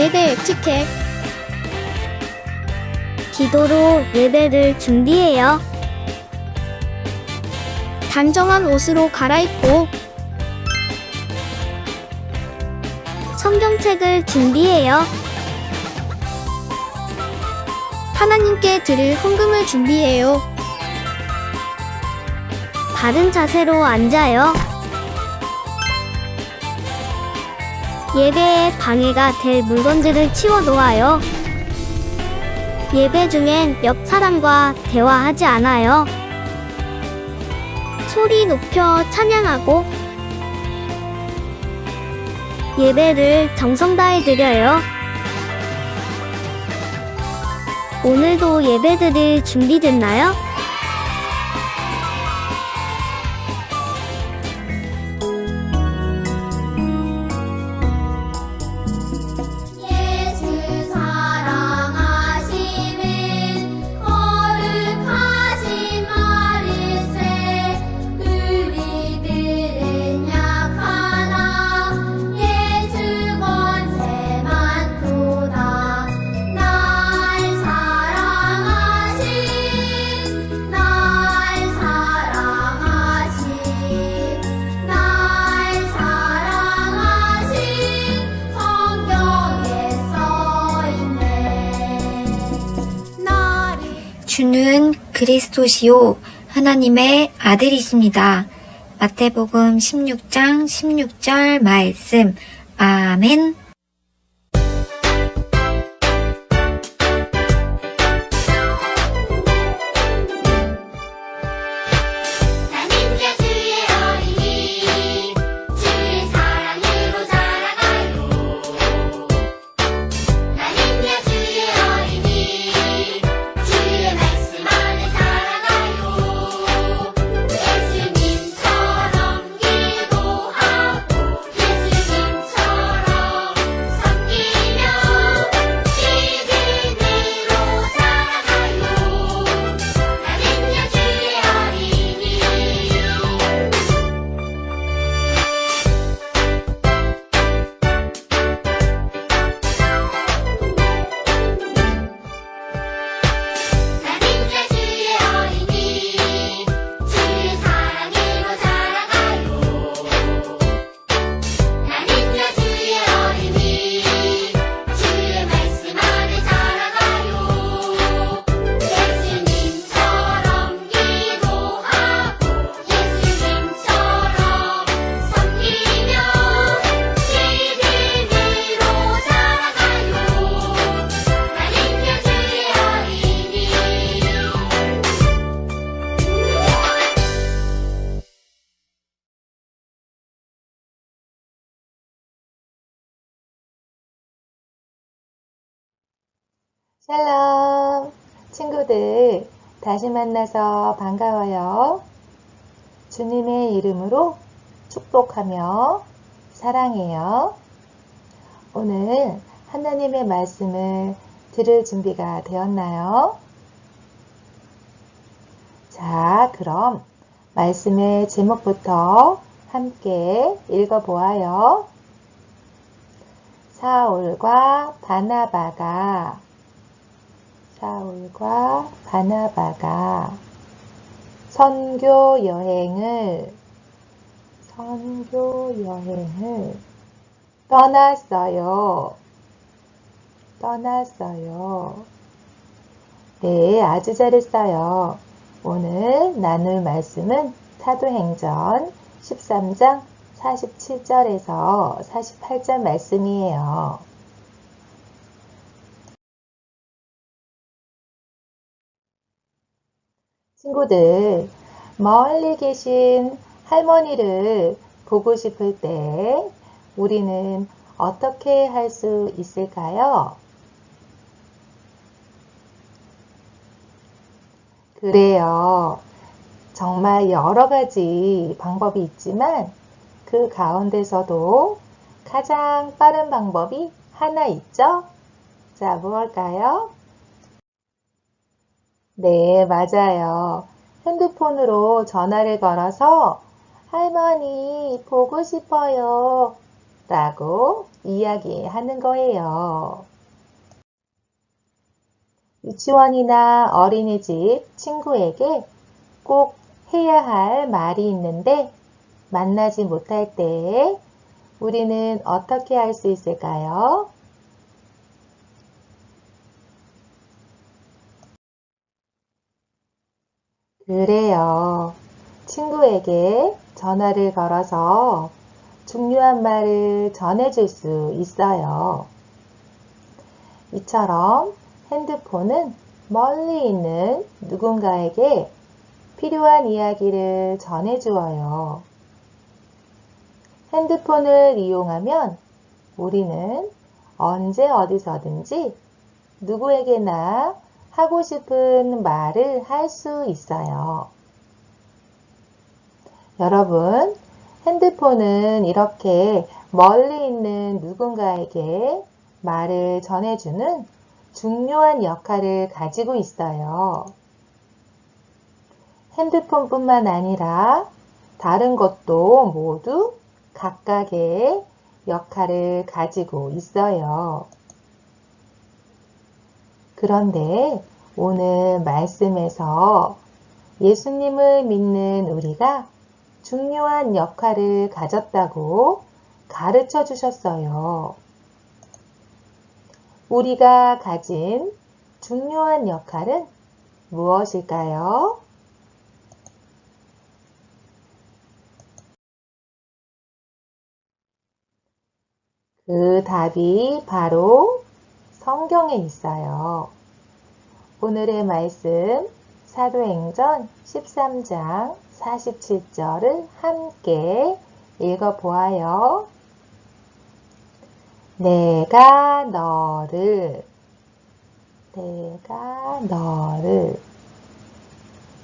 예배 에티켓. 기도로 예배를 준비해요. 단정한 옷으로 갈아입고 성경책을 준비해요. 하나님께 드릴 헌금을 준비해요. 바른 자세로 앉아요. 예배에 방해가 될 물건들을 치워 놓아요. 예배 중엔 옆 사람과 대화하지 않아요. 소리 높여 찬양하고 예배를 정성 다해 드려요. 오늘도 예배 드릴 준비됐나요? 예수 사랑하심은 거룩하신 말일세. 우리들은 약하나 예수 권세 많도다. 날 사랑하신 성경에 써있네. 주는 그리스도시요 하나님의 아들이십니다. 마태복음 16장 16절 말씀. 아멘. 나는야 주의 어린이, 주의 사랑으로 자라가요. 나는야 주의 어린이, 주의 말씀 안에 자라가요. 예수님처럼 기도하고 예수님처럼 섬기며 믿음으로 자라가요. 나는야 주의 어린이. 나는야 주의 어린이, 주의 사랑으로 자라가요. 나는야 주의 어린이, 주의 말씀 안에 자라가요. 예수님처럼 기도하고 예수님처럼 섬기며 믿음으로 자라가요. 나는야 주의 어린이. 샬롬! 친구들, 다시 만나서 반가워요. 주님의 이름으로 축복하며 사랑해요. 오늘 하나님의 말씀을 들을 준비가 되었나요? 자, 그럼 말씀의 제목부터 함께 읽어보아요. 사울과 바나바가 선교 여행을 떠났어요. 네, 아주 잘했어요. 오늘 나눌 말씀은 사도행전 13장 47절에서 48절 말씀이에요. 친구들, 멀리 계신 할머니를 보고 싶을 때 우리는 어떻게 할 수 있을까요? 그래요. 정말 여러 가지 방법이 있지만 그 가운데서도 가장 빠른 방법이 하나 있죠? 자, 무엇일까요? 네, 맞아요. 핸드폰으로 전화를 걸어서 할머니 보고 싶어요 라고 이야기하는 거예요. 유치원이나 어린이집 친구에게 꼭 해야 할 말이 있는데 만나지 못할 때 우리는 어떻게 할 수 있을까요? 그래요. 친구에게 전화를 걸어서 중요한 말을 전해줄 수 있어요. 이처럼 핸드폰은 멀리 있는 누군가에게 필요한 이야기를 전해주어요. 핸드폰을 이용하면 우리는 언제 어디서든지 누구에게나 하고 싶은 말을 할 수 있어요. 여러분, 핸드폰은 이렇게 멀리 있는 누군가에게 말을 전해주는 중요한 역할을 가지고 있어요. 핸드폰뿐만 아니라 다른 것도 모두 각각의 역할을 가지고 있어요. 그런데 오늘 말씀에서 예수님을 믿는 우리가 중요한 역할을 가졌다고 가르쳐 주셨어요. 우리가 가진 중요한 역할은 무엇일까요? 그 답이 바로 성경에 있어요. 오늘의 말씀 사도행전 13장 47절을 함께 읽어보아요. 내가 너를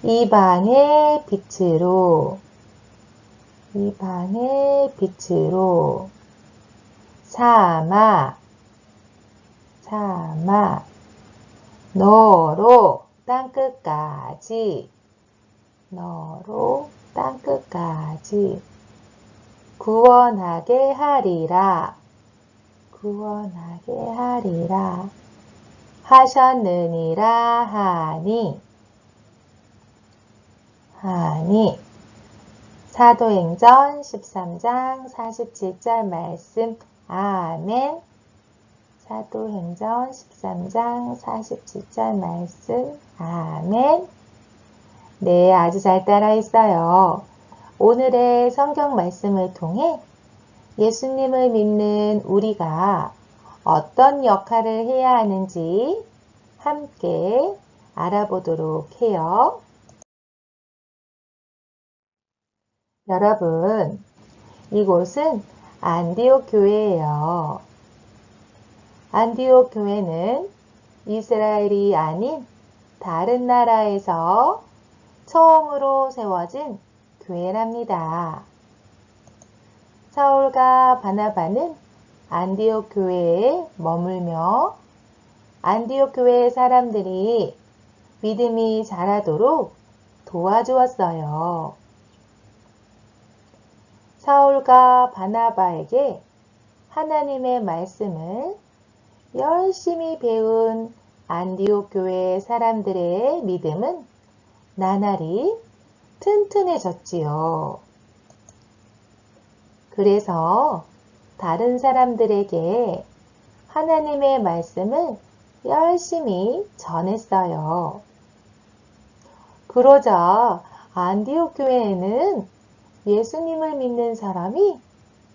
이방의 빛으로 삼아 너로 땅끝까지 구원하게 하리라 하셨느니라 하니 사도행전 13장 47절 말씀 아멘. 사도행전 13장 47절 말씀 아멘. 네, 아주 잘 따라했어요. 오늘의 성경 말씀을 통해 예수님을 믿는 우리가 어떤 역할을 해야 하는지 함께 알아보도록 해요. 여러분, 이곳은 안디옥 교회예요. 안디옥 교회는 이스라엘이 아닌 다른 나라에서 처음으로 세워진 교회랍니다. 사울과 바나바는 안디옥 교회에 머물며 안디옥 교회 사람들이 믿음이 자라도록 도와주었어요. 사울과 바나바에게 하나님의 말씀을 열심히 배운 안디옥 교회 사람들의 믿음은 나날이 튼튼해졌지요. 그래서 다른 사람들에게 하나님의 말씀을 열심히 전했어요. 그러자 안디옥 교회에는 예수님을 믿는 사람이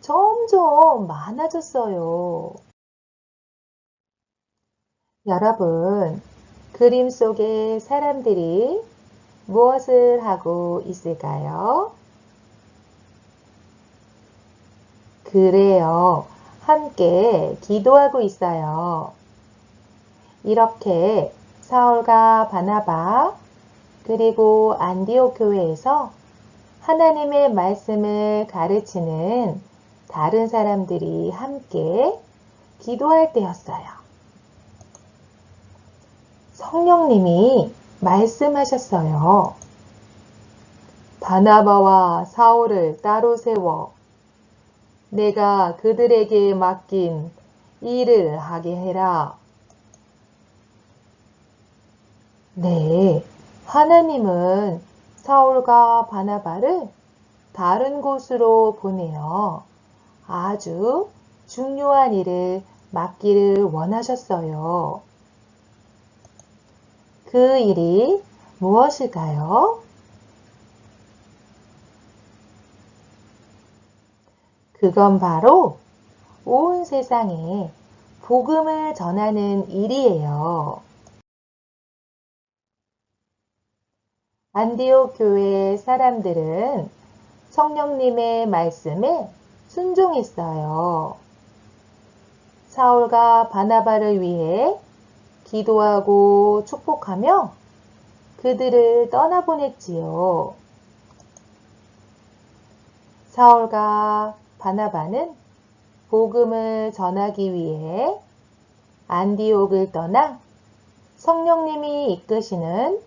점점 많아졌어요. 여러분, 그림 속의 사람들이 무엇을 하고 있을까요? 그래요. 함께 기도하고 있어요. 이렇게 사울과 바나바 그리고 안디옥 교회에서 하나님의 말씀을 가르치는 다른 사람들이 함께 기도할 때였어요. 성령님이 말씀하셨어요. 바나바와 사울을 따로 세워 내가 그들에게 맡긴 일을 하게 해라. 네, 하나님은 사울과 바나바를 다른 곳으로 보내어 아주 중요한 일을 맡기를 원하셨어요. 그 일이 무엇일까요? 그건 바로 온 세상에 복음을 전하는 일이에요. 안디옥 교회 사람들은 성령님의 말씀에 순종했어요. 사울과 바나바를 위해 기도하고 축복하며 그들을 떠나보냈지요. 사울과 바나바는 복음을 전하기 위해 안디옥을 떠나 성령님이 이끄시는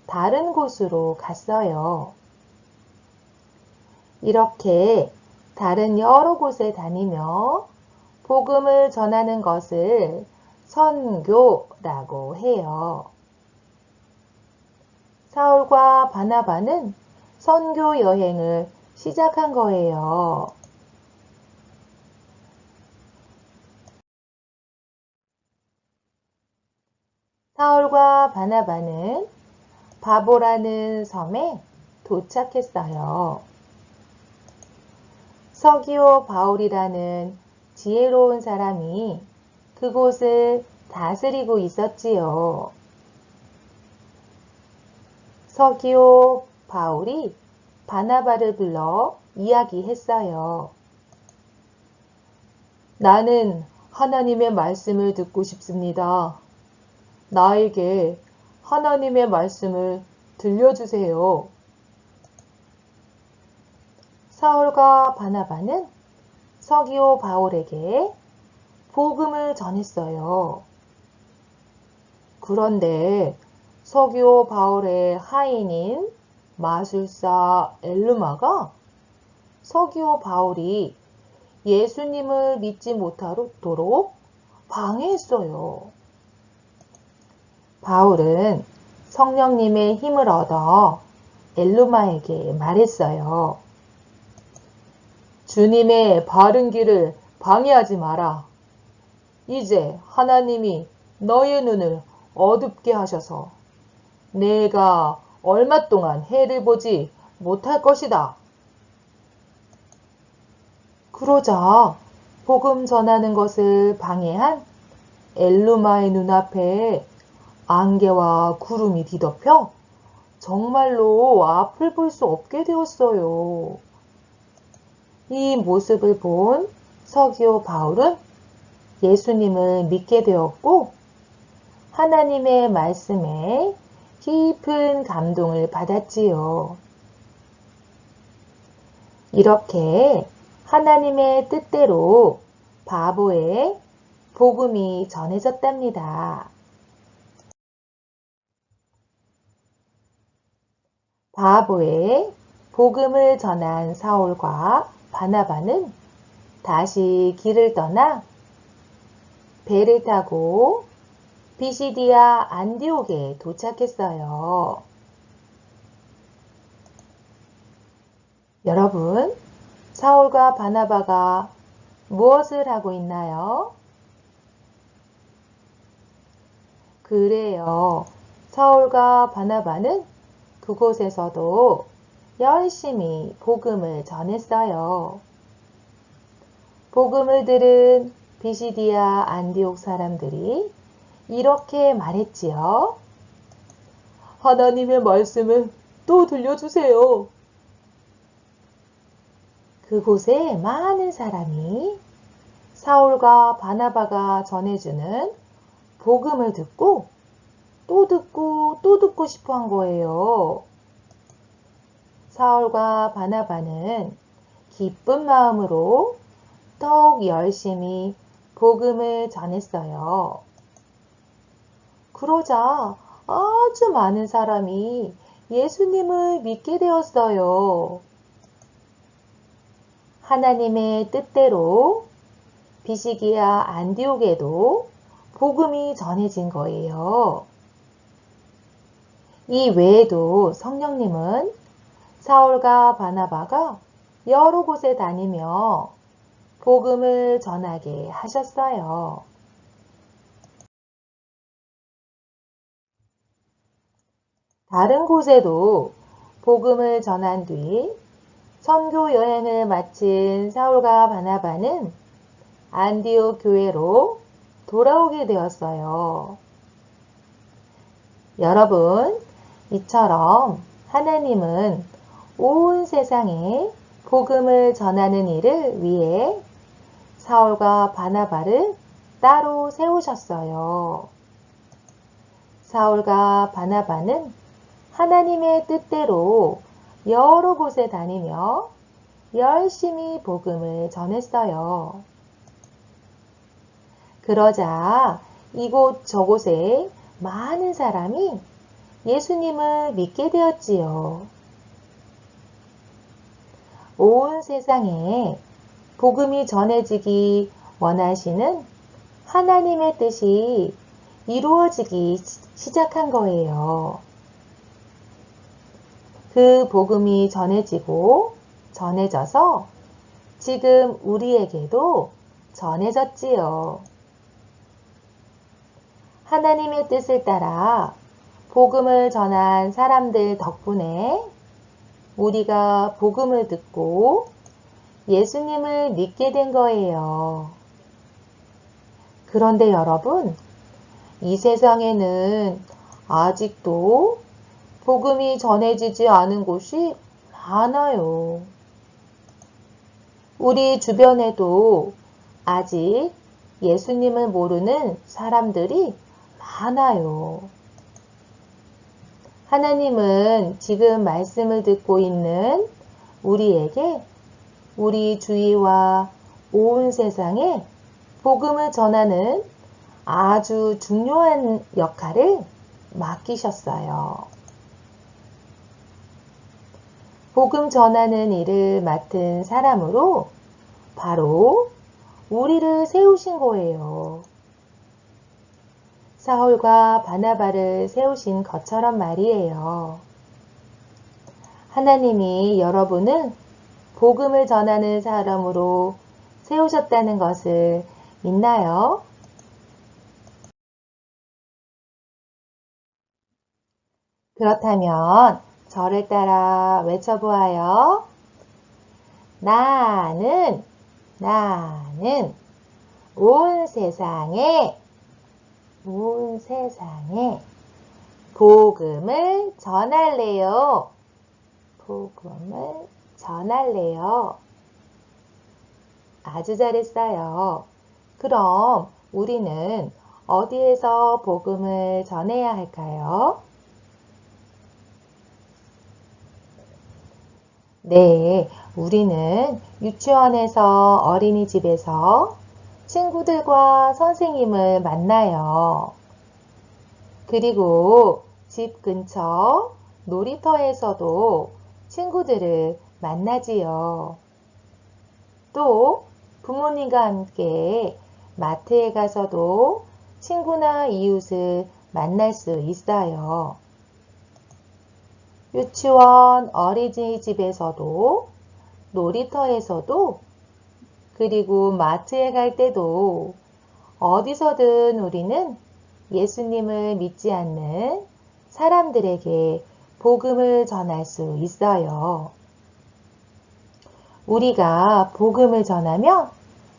다른 곳으로 갔어요. 이렇게 다른 여러 곳에 다니며 복음을 전하는 것을 선교라고 해요. 사울과 바나바는 선교 여행을 시작한 거예요. 사울과 바나바는 바보라는 섬에 도착했어요. 서기오 바울이라는 지혜로운 사람이 그곳을 다스리고 있었지요. 서기오 바울이 바나바를 불러 이야기했어요. 나는 하나님의 말씀을 듣고 싶습니다. 나에게 하나님의 말씀을 들려주세요. 사울과 바나바는 서기오 바울에게 복음을 전했어요. 그런데 서기오 바울의 하인인 마술사 엘르마가 서기오 바울이 예수님을 믿지 못하도록 방해했어요. 바울은 성령님의 힘을 얻어 엘르마에게 말했어요. 주님의 바른 길을 방해하지 마라. 이제 하나님이 너의 눈을 어둡게 하셔서 내가 얼마 동안 해를 보지 못할 것이다. 그러자 복음 전하는 것을 방해한 엘루마의 눈앞에 안개와 구름이 뒤덮여 정말로 앞을 볼 수 없게 되었어요. 이 모습을 본 서기오 바울은 예수님을 믿게 되었고 하나님의 말씀에 깊은 감동을 받았지요. 이렇게 하나님의 뜻대로 바보의 복음이 전해졌답니다. 바보의 복음을 전한 사울과 바나바는 다시 길을 떠나 배를 타고 비시디아 안디옥에 도착했어요. 여러분, 사울과 바나바가 무엇을 하고 있나요? 그래요. 사울과 바나바는 그곳에서도 열심히 복음을 전했어요. 복음을 들은 비시디아 안디옥 사람들이 이렇게 말했지요. 하나님의 말씀을 또 들려주세요. 그곳에 많은 사람이 사울과 바나바가 전해주는 복음을 듣고 또 듣고 또 듣고 싶어 한 거예요. 사울과 바나바는 기쁜 마음으로 더욱 열심히 복음을 전했어요. 그러자 아주 많은 사람이 예수님을 믿게 되었어요. 하나님의 뜻대로 비시기야 안디옥에도 복음이 전해진 거예요. 이 외에도 성령님은 사울과 바나바가 여러 곳에 다니며 복음을 전하게 하셨어요. 다른 곳에도 복음을 전한 뒤 선교 여행을 마친 사울과 바나바는 안디옥 교회로 돌아오게 되었어요. 여러분, 이처럼 하나님은 온 세상에 복음을 전하는 일을 위해 사울과 바나바를 따로 세우셨어요. 사울과 바나바는 하나님의 뜻대로 여러 곳에 다니며 열심히 복음을 전했어요. 그러자 이곳 저곳에 많은 사람이 예수님을 믿게 되었지요. 온 세상에 복음이 전해지기 원하시는 하나님의 뜻이 이루어지기 시작한 거예요. 그 복음이 전해지고 전해져서 지금 우리에게도 전해졌지요. 하나님의 뜻을 따라 복음을 전한 사람들 덕분에 우리가 복음을 듣고 예수님을 믿게 된 거예요. 그런데 여러분, 이 세상에는 아직도 복음이 전해지지 않은 곳이 많아요. 우리 주변에도 아직 예수님을 모르는 사람들이 많아요. 하나님은 지금 말씀을 듣고 있는 우리에게 우리 주위와 온 세상에 복음을 전하는 아주 중요한 역할을 맡기셨어요. 복음 전하는 일을 맡은 사람으로 바로 우리를 세우신 거예요. 사울과 바나바를 세우신 것처럼 말이에요. 하나님이 여러분을 복음을 전하는 사람으로 세우셨다는 것을 믿나요? 그렇다면 저를 따라 외쳐보아요. 나는 온 세상에 복음을 전할래요. 복음을 전할래요. 아주 잘했어요. 그럼 우리는 어디에서 복음을 전해야 할까요? 네, 우리는 유치원에서 어린이집에서 친구들과 선생님을 만나요. 그리고 집 근처 놀이터에서도 친구들을 만나지요. 또 부모님과 함께 마트에 가서도 친구나 이웃을 만날 수 있어요. 유치원, 어린이집에서도 놀이터에서도 그리고 마트에 갈 때도 어디서든 우리는 예수님을 믿지 않는 사람들에게 복음을 전할 수 있어요. 우리가 복음을 전하면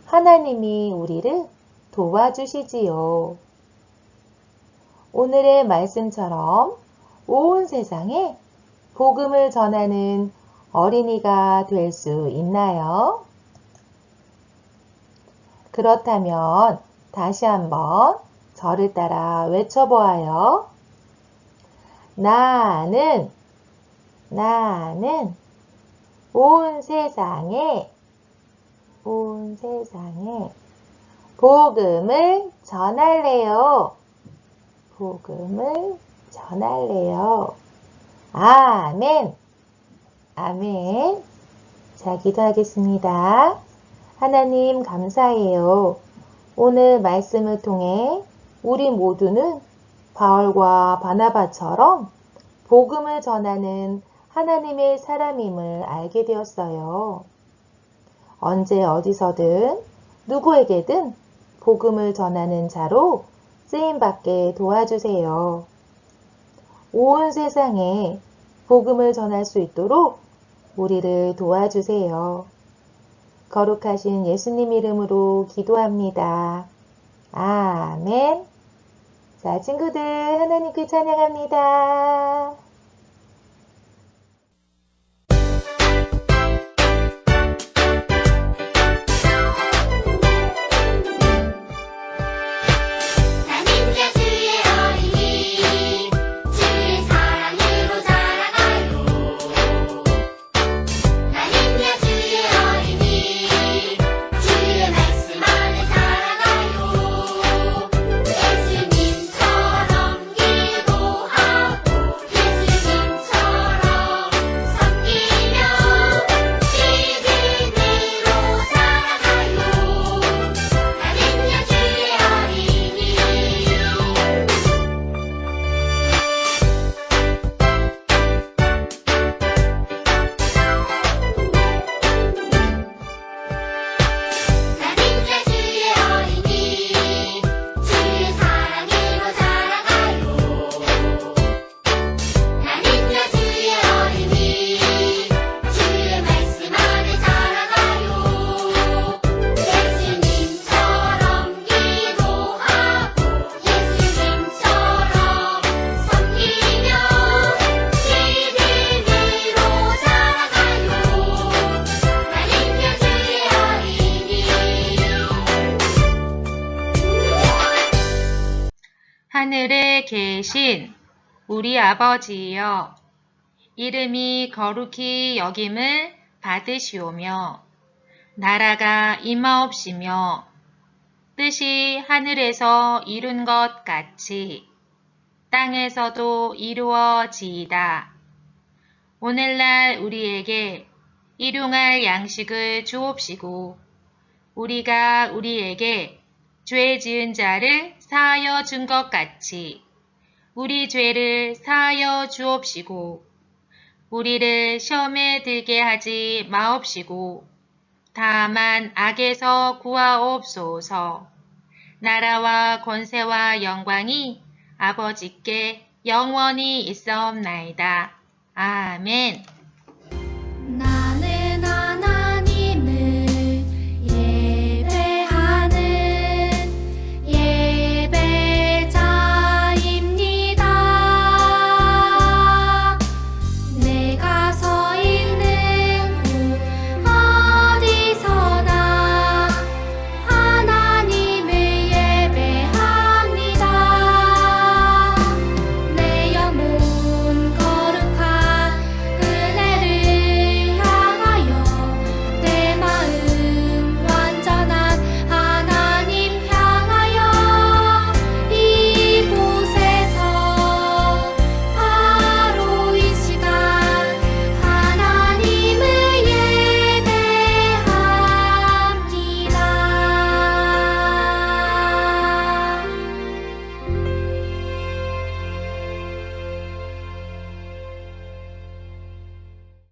하나님이 우리를 도와주시지요. 오늘의 말씀처럼 온 세상에 복음을 전하는 어린이가 될 수 있나요? 그렇다면 다시 한번 저를 따라 외쳐보아요. 나는 온 세상에 복음을 전할래요. 복음을 전할래요. 아멘. 아멘. 자, 기도하겠습니다. 하나님 감사해요. 오늘 말씀을 통해 우리 모두는 바울과 바나바처럼 복음을 전하는 하나님의 사람임을 알게 되었어요. 언제 어디서든 누구에게든 복음을 전하는 자로 쓰임받게 도와주세요. 온 세상에 복음을 전할 수 있도록 우리를 도와주세요. 거룩하신 예수님 이름으로 기도합니다. 아멘. 자, 친구들, 하나님께 찬양합니다. 나는 주의 어린이 주의 사랑으로 자라가요. 나는 주의 어린이 주의 말씀 안에 살아가요. 예수님처럼 기도하고 예수님처럼 섬기며 믿음으로 살아가요. 나는요 주의 어린이. 나는요 주의 어린이 주의 사랑으로 자라가요. 나는요 주의 어린이 주의 말씀 안에 살아가요. 예수님처럼 기도하고 예수님처럼 섬기며 믿음으로 살아가요. 나는요 주의 어린이. 하늘에 계신 우리 아버지여, 이름이 거룩히 여김을 받으시오며, 나라가 임하옵시며, 뜻이 하늘에서 이룬 것 같이 땅에서도 이루어지이다. 오늘날 우리에게 일용할 양식을 주옵시고, 우리가 우리에게 죄 지은 자를 사하여 준 것 같이 우리 죄를 사하여 주옵시고, 우리를 시험에 들게 하지 마옵시고, 다만 악에서 구하옵소서. 나라와 권세와 영광이 아버지께 영원히 있사옵나이다. 아멘.